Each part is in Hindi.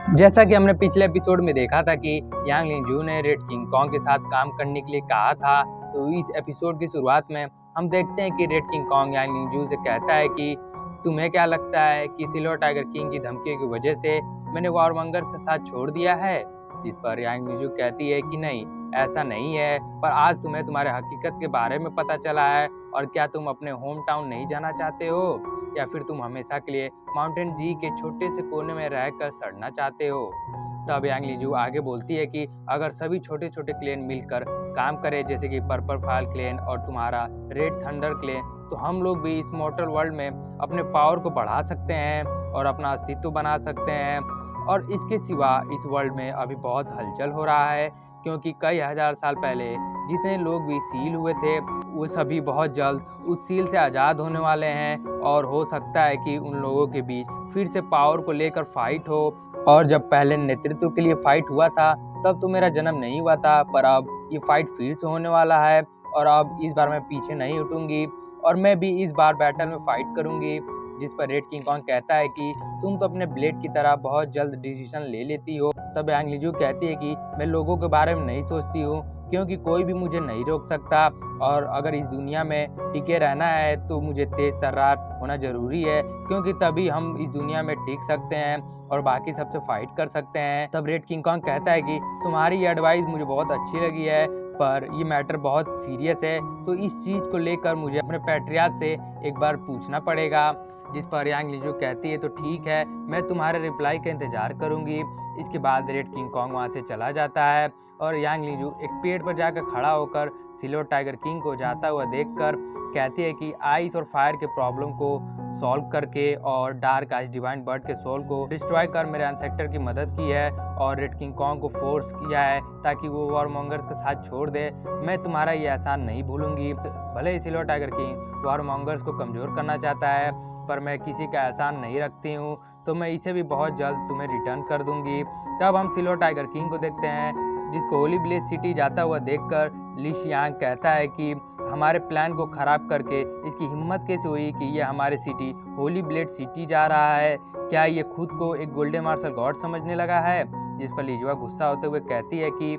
जैसा कि हमने पिछले एपिसोड में देखा था कि यांग लिंजू ने रेड किंग कॉन्ग के साथ काम करने के लिए कहा था, तो इस एपिसोड की शुरुआत में हम देखते हैं कि रेड किंग कॉन्ग यांग लिंजू से कहता है कि तुम्हें क्या लगता है कि सिल्वर टाइगर किंग की धमकियों की वजह से मैंने वॉरमंगर्स का साथ छोड़ दिया है। जिस पर यांग लिंजू कहती है कि नहीं, ऐसा नहीं है, पर आज तुम्हें तुम्हारे हकीकत के बारे में पता चला है। और क्या तुम अपने होम टाउन नहीं जाना चाहते हो, या फिर तुम हमेशा के लिए माउंटेन जी के छोटे से कोने में रहकर सड़ना चाहते हो। तब यांग लिजू आगे बोलती है कि अगर सभी छोटे छोटे क्लेन मिलकर काम करें, जैसे कि पर्पल फायर क्लेन और तुम्हारा रेड थंडर क्लेन, तो हम लोग भी इस मॉर्टल वर्ल्ड में अपने पावर को बढ़ा सकते हैं और अपना अस्तित्व बना सकते हैं। और इसके सिवा इस वर्ल्ड में अभी बहुत हलचल हो रहा है, क्योंकि कई हजार साल पहले जितने लोग भी सील हुए थे वो सभी बहुत जल्द उस सील से आज़ाद होने वाले हैं। और हो सकता है कि उन लोगों के बीच फिर से पावर को लेकर फाइट हो। और जब पहले नेतृत्व के लिए फाइट हुआ था तब तो मेरा जन्म नहीं हुआ था, पर अब ये फाइट फिर से होने वाला है। और अब इस बार मैं पीछे नहीं हटूंगी और मैं भी इस बार बैटल में फाइट करूंगी। जिस पर रेड किंग कॉन्ग कहता है कि तुम तो अपने ब्लेड की तरह बहुत जल्द डिसीजन ले लेती हो। तब यांग लिजू कहती है कि मैं लोगों के बारे में नहीं सोचती हूँ, क्योंकि कोई भी मुझे नहीं रोक सकता। और अगर इस दुनिया में टिके रहना है तो मुझे तेज तर्रार होना जरूरी है, क्योंकि तभी हम इस दुनिया में टिक सकते हैं और बाकी सबसे फाइट कर सकते हैं। तब रेड किंग कॉन्ग कहता है कि तुम्हारी ये एडवाइस मुझे बहुत अच्छी लगी है, पर ये मैटर बहुत सीरियस है, तो इस चीज़ को लेकर मुझे अपने पैट्रियाट से एक बार पूछना पड़ेगा। जिस पर यांग लिजू कहती है तो ठीक है, मैं तुम्हारे रिप्लाई का इंतजार करूंगी। इसके बाद रेड किंग कॉन्ग वहाँ से चला जाता है और यांग लिजू एक पेड़ पर जाकर खड़ा होकर सिल्वर टाइगर किंग को जाता हुआ देखकर कहती है कि आइस और फायर के प्रॉब्लम को सॉल्व करके और डार्क आइस डिवाइन बर्ड के सोल को डिस्ट्रॉय कर मेरे एंसेस्टर की मदद की है और रेड किंग कॉन्ग को फोर्स किया है ताकि वो वॉरमॉन्गर्स का साथ छोड़ दे। मैं तुम्हारा ये एहसान नहीं भूलूंगी। भले ही सिल्वर टाइगर किंग वॉरमॉन्गर्स को कमज़ोर करना चाहता है, पर मैं किसी का एहसान नहीं रखती हूँ, तो मैं इसे भी बहुत जल्द तुम्हें रिटर्न कर दूंगी। तब हम सिल्वर टाइगर किंग को देखते हैं, जिसको होली ब्लेड सिटी जाता हुआ देखकर ली शियांग कहता है कि हमारे प्लान को खराब करके इसकी हिम्मत कैसे हुई कि ये हमारे सिटी होली ब्लेड सिटी जा रहा है। क्या ये खुद को एक गोल्डन मार्शल गॉड समझने लगा है। जिस पर लीजुआ गुस्सा होते हुए कहती है कि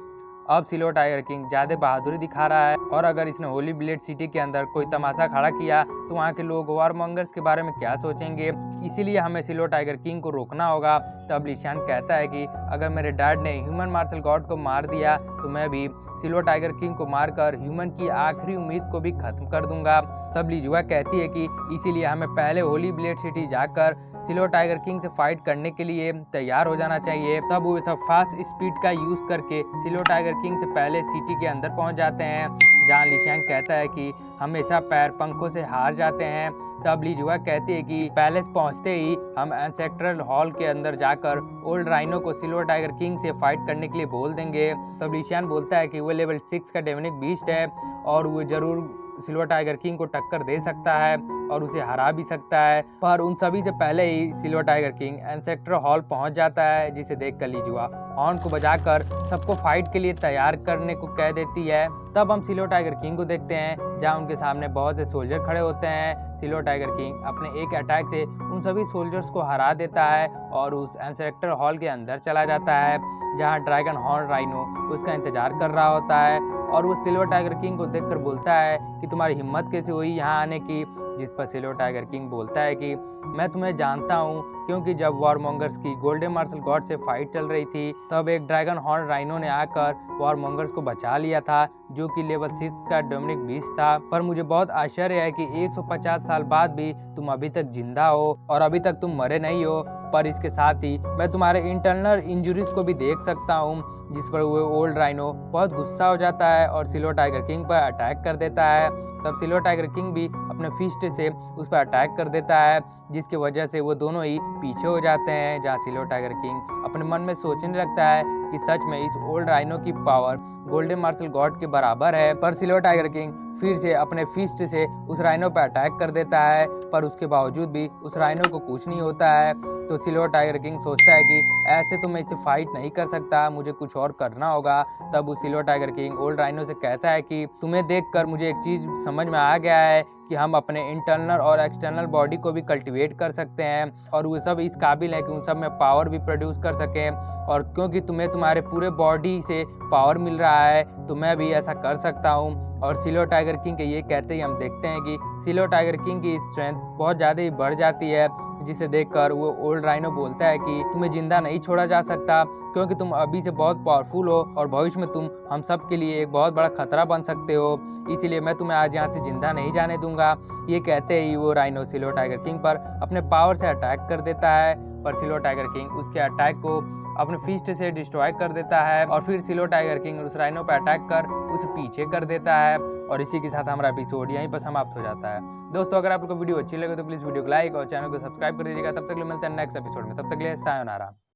अब सिल्वर टाइगर किंग ज़्यादा बहादुरी दिखा रहा है, और अगर इसने होली ब्लेड सिटी के अंदर कोई तमाशा खड़ा किया तो वहाँ के लोग वॉरमॉन्गर्स के बारे में क्या सोचेंगे। इसीलिए हमें सिल्वर टाइगर किंग को रोकना होगा। तब लिशान कहता है कि अगर मेरे डैड ने ह्यूमन मार्शल गॉड को मार दिया तो मैं भी सिल्वर टाइगर किंग को मारकर ह्यूमन की आखिरी उम्मीद को भी खत्म कर दूंगा। तब लीजुआ कहती है कि इसीलिए हमें पहले होली ब्लेड सिटी जाकर सिल्वर टाइगर किंग से फाइट करने के लिए तैयार हो जाना चाहिए। तब वो सब फास्ट स्पीड का यूज करके सिल्वर टाइगर किंग से पहले सिटी के अंदर पहुंच जाते हैं, जहां लिशैंग कहता है कि हमेशा पैर पंखों से हार जाते हैं। तब लीजुआ कहती है कि पैलेस पहुंचते ही हम एंसेस्ट्रल हॉल के अंदर जाकर ओल्ड राइनो को सिल्वर टाइगर किंग से फाइट करने के लिए बोल देंगे। तब लिशियान बोलता है कि वो लेवल 6 का डेमोनिक बीस्ट है और वो जरूर सिल्वर टाइगर किंग को टक्कर दे सकता है और उसे हरा भी सकता है। पर उन सभी से पहले ही silver tiger king ancestral hall पहुंच जाता है, जिसे देखकर लीजुआ हॉर्न को बजाकर सबको फाइट के लिए तैयार करने को कह देती है। तब हम सिल्वर टाइगर किंग को देखते हैं, जहां उनके सामने बहुत से सोल्जर खड़े होते हैं। सिल्वर टाइगर किंग अपने एक अटैक से उन सभी सोल्जर्स को हरा देता है और उस एंसेस्ट्रल हॉल के अंदर चला जाता है, जहां ड्रैगन हॉर्न राइनो उसका इंतजार कर रहा होता है। और वो सिल्वर टाइगर किंग को देखकर बोलता है कि तुम्हारी हिम्मत कैसे हुई यहाँ आने की। जिस पर सिल्वर टाइगर किंग बोलता है कि मैं तुम्हें जानता हूँ, क्योंकि जब वॉरमॉन्गर्स की गोल्डन मार्शल गॉड से फाइट चल रही थी तब एक ड्रैगन हॉर्न राइनो ने आकर वॉरमॉन्गर्स को बचा लिया था, जो कि लेवल 6 का डेमोनिक बीस्ट था। पर मुझे बहुत आश्चर्य है कि 150 साल बाद भी तुम अभी तक जिंदा हो और अभी तक तुम मरे नहीं हो। पर इसके साथ ही मैं तुम्हारे इंटरनल इंजुरीज को भी देख सकता हूँ। जिस पर वो ओल्ड राइनो बहुत गुस्सा हो जाता है और सिल्वर टाइगर किंग पर अटैक कर देता है। तब सिल्वर टाइगर किंग भी अपने फिस्ट से उस पर अटैक कर देता है, जिसकी वजह से वो दोनों ही पीछे हो जाते हैं। जहाँ सिल्वर टाइगर किंग अपने मन में सोचने लगता है कि सच में इस ओल्ड राइनो की पावर गोल्डन मार्शल गॉड के बराबर है। पर सिल्वर टाइगर किंग फिर से अपने फिस्ट से उस राइनो पर अटैक कर देता है पर उसके बावजूद भी उस राइनो को कुछ नहीं होता है। तो सिल्वर टाइगर किंग सोचता है कि ऐसे तो मैं इसे फाइट नहीं कर सकता, मुझे कुछ और करना होगा। तब उस silver tiger king old rhino से कहता है कि तुम्हें देखकर मुझे एक चीज़ समझ में आ गया है कि हम अपने इंटरनल और एक्सटर्नल बॉडी को भी कल्टीवेट कर सकते हैं और वो सब इस काबिल है कि उन सब में पावर भी प्रोड्यूस कर सकें। और क्योंकि तुम्हें तुम्हारे पूरे बॉडी से पावर मिल रहा है तो मैं भी ऐसा कर सकता हूँ। और सिल्वर टाइगर किंग के ये कहते ही हम देखते हैं कि सिल्वर टाइगर किंग की स्ट्रेंथ बहुत ज़्यादा ही बढ़ जाती है, जिसे देखकर वो ओल्ड राइनो बोलता है कि तुम्हें जिंदा नहीं छोड़ा जा सकता क्योंकि तुम अभी से बहुत पावरफुल हो और भविष्य में तुम हम सब के लिए एक बहुत बड़ा खतरा बन सकते हो, इसीलिए मैं तुम्हें आज यहाँ से जिंदा नहीं जाने दूंगा। ये कहते ही वो राइनो सिल्वर टाइगर किंग पर अपने पावर से अटैक कर देता है, पर सिल्वर टाइगर किंग उसके अटैक को अपने फिस्ट से डिस्ट्रॉय कर देता है और फिर सिल्वर टाइगर किंग उस राइनो पर अटैक कर उसे पीछे कर देता है। और इसी के साथ हमारा एपिसोड यहीं पर समाप्त हो जाता है। दोस्तों, अगर आपको वीडियो अच्छी लगे तो प्लीज़ वीडियो को लाइक और चैनल को सब्सक्राइब कर दीजिएगा। तब तक के लिए मिलते हैं नेक्स्ट एपिसोड में, तब तक के लिए सायोनारा।